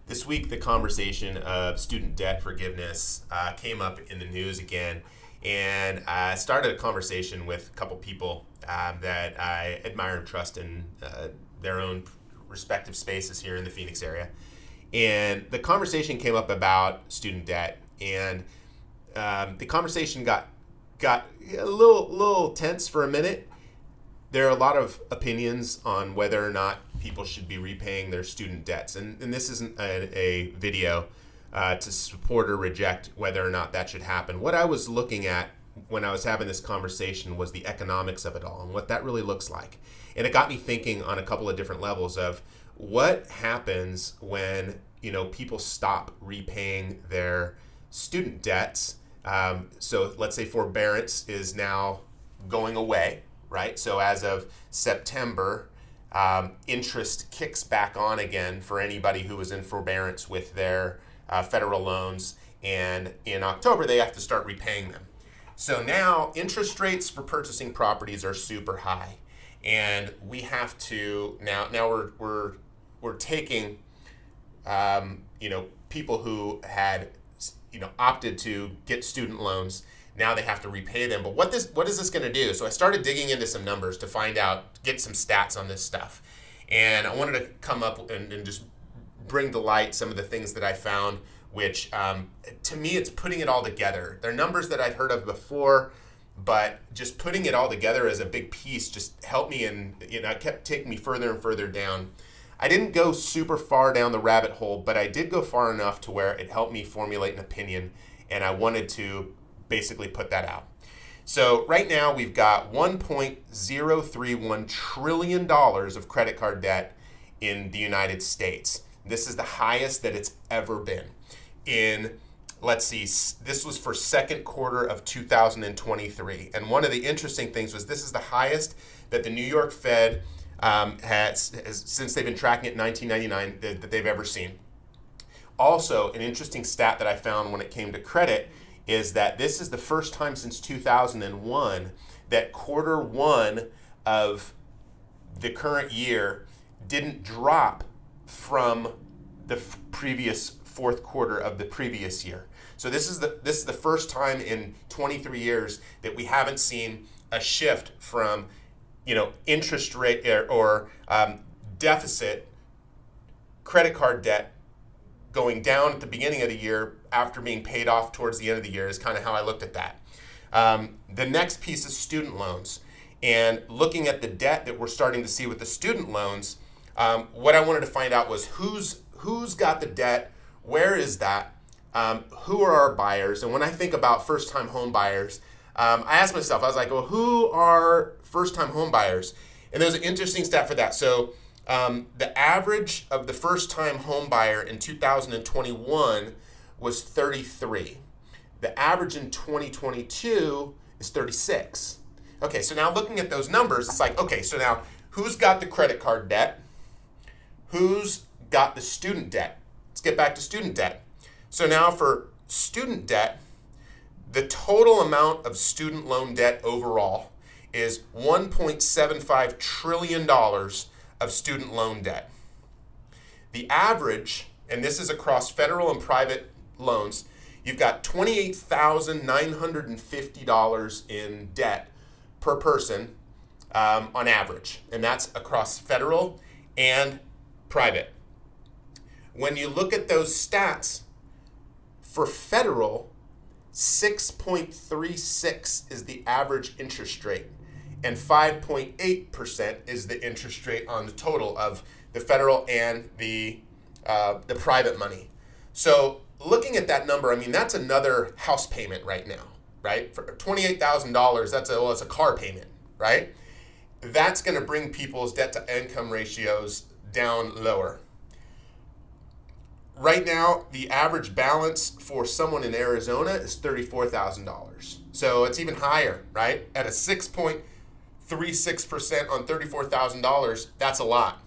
This week, the conversation of student debt forgiveness came up in the news again, and I started a conversation with a couple people that I admire and trust in their own respective spaces here in the Phoenix area. And the conversation came up about student debt, and the conversation got a little tense for a minute. There are a lot of opinions on whether or not people should be repaying their student debts. And this isn't a video to support or reject whether or not that should happen. What I was looking at when I was having this conversation was the economics of it all and what that really looks like. And it got me thinking on a couple of different levels of what happens when people stop repaying their student debts. So let's say forbearance is now going away. Right? So as of September, interest kicks back on again for anybody who was in forbearance with their federal loans. And in October, they have to start repaying them. So now interest rates for purchasing properties are super high. And we have to, now we're taking, people who had, opted to get student loans. Now they have to repay them. But what is this going to do? So I started digging into some numbers to find out, get some stats on this stuff. And I wanted to come up and just bring to light some of the things that I found, which to me, it's putting it all together. They're numbers that I'd heard of before, but just putting it all together as a big piece just helped me, and it kept taking me further and further down. I didn't go super far down the rabbit hole, but I did go far enough to where it helped me formulate an opinion, and I wanted to basically put that out. So right now we've got $1.031 trillion of credit card debt in the United States. This is the highest that it's ever been. This was for second quarter of 2023. And one of the interesting things was this is the highest that the New York Fed has since they've been tracking it in 1999 that they've ever seen. Also, an interesting stat that I found when it came to credit is that this is the first time since 2001 that quarter one of the current year didn't drop from the previous fourth quarter of the previous year. So this is the first time in 23 years that we haven't seen a shift from interest rate or deficit credit card debt going down at the beginning of the year after being paid off towards the end of the year is kind of how I looked at that. The next piece is student loans. And looking at the debt that we're starting to see with the student loans, what I wanted to find out was who's got the debt, where is that, who are our buyers? And when I think about first-time home buyers, I asked myself, I was like, well, who are first-time home buyers? And there's an interesting stat for that. So the average of the first-time home buyer in 2021 was 33. The average in 2022 is 36. Okay, so now looking at those numbers, it's like, okay, so now who's got the credit card debt? Who's got the student debt? Let's get back to student debt. So now for student debt, the total amount of student loan debt overall is $1.75 trillion of student loan debt. The average, and this is across federal and private loans, you've got $28,950 in debt per person on average, and that's across federal and private. When you look at those stats, for federal, 6.36 is the average interest rate, and 5.8% is the interest rate on the total of the federal and the private money. So looking at that number, I mean, that's another house payment right now, right? For $28,000, that's a car payment, right? That's going to bring people's debt to income ratios down lower. Right now, the average balance for someone in Arizona is $34,000. So it's even higher, right? At a 6.36% on $34,000, that's a lot.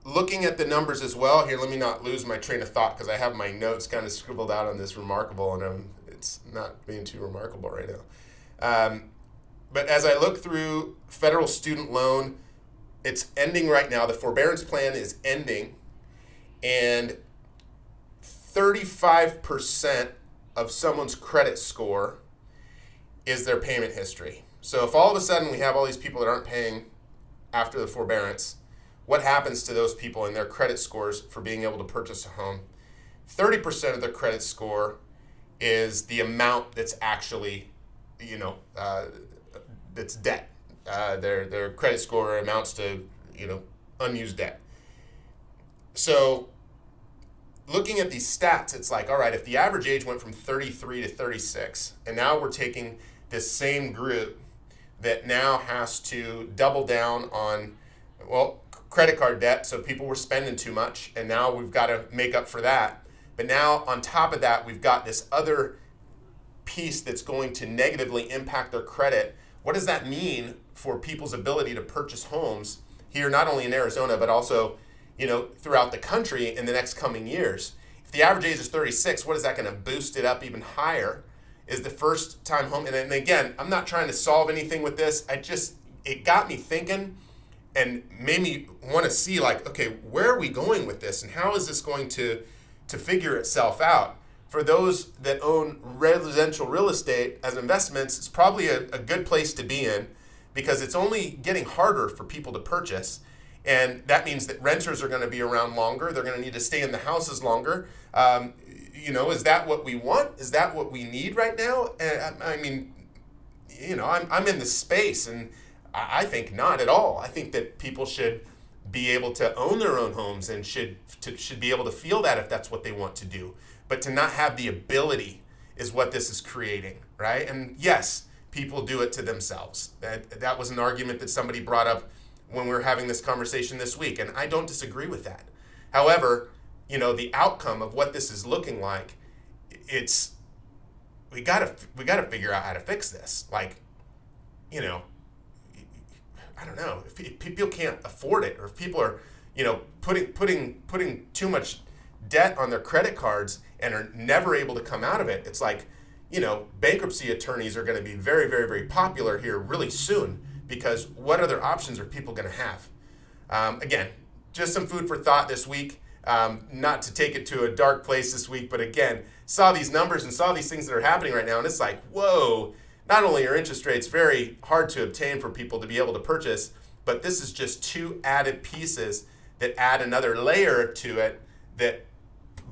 Looking at the numbers as well, here, let me not lose my train of thought because I have my notes kind of scribbled out on this remarkable, and it's not being too remarkable right now. But as I look through federal student loan, it's ending right now. The forbearance plan is ending and 35% of someone's credit score is their payment history. So if all of a sudden we have all these people that aren't paying after the forbearance, what happens to those people and their credit scores for being able to purchase a home? 30% of their credit score is the amount that's actually, that's debt. Their credit score amounts to, unused debt. So looking at these stats, it's like, all right, if the average age went from 33 to 36, and now we're taking this same group that now has to double down on, credit card debt, so people were spending too much, and now we've got to make up for that. But now on top of that, we've got this other piece that's going to negatively impact their credit. What does that mean for people's ability to purchase homes here, not only in Arizona, but also, throughout the country in the next coming years? If the average age is 36, what is that going to boost it up even higher? Is the first time home, and then again, I'm not trying to solve anything with this. It got me thinking and made me want to see, like, okay, where are we going with this, and how is this going to figure itself out? For those that own residential real estate as investments, it's probably a good place to be in, because it's only getting harder for people to purchase. And that means that renters are going to be around longer. They're going to need to stay in the houses longer. Is that what we want? Is that what we need right now? I mean, I'm in the space, and I think not at all. I think that people should be able to own their own homes and should be able to feel that if that's what they want to do. But to not have the ability is what this is creating, right? And yes, people do it to themselves. That was an argument that somebody brought up when we were having this conversation this week, and I don't disagree with that. However, the outcome of what this is looking like, we gotta figure out how to fix this. Like, I don't know, if people can't afford it, or if people are, putting too much debt on their credit cards and are never able to come out of it, it's like, bankruptcy attorneys are going to be very, very, very popular here really soon, because what other options are people going to have? Again, just some food for thought this week. Not to take it to a dark place this week, but again, saw these numbers and saw these things that are happening right now, and it's like, whoa, not only are interest rates very hard to obtain for people to be able to purchase, but this is just two added pieces that add another layer to it that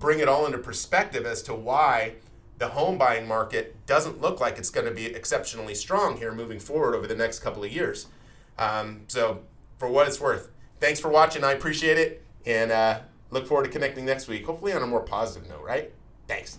bring it all into perspective as to why the home buying market doesn't look like it's going to be exceptionally strong here moving forward over the next couple of years. So for what it's worth, thanks for watching. I appreciate it, and look forward to connecting next week, hopefully on a more positive note, right? Thanks.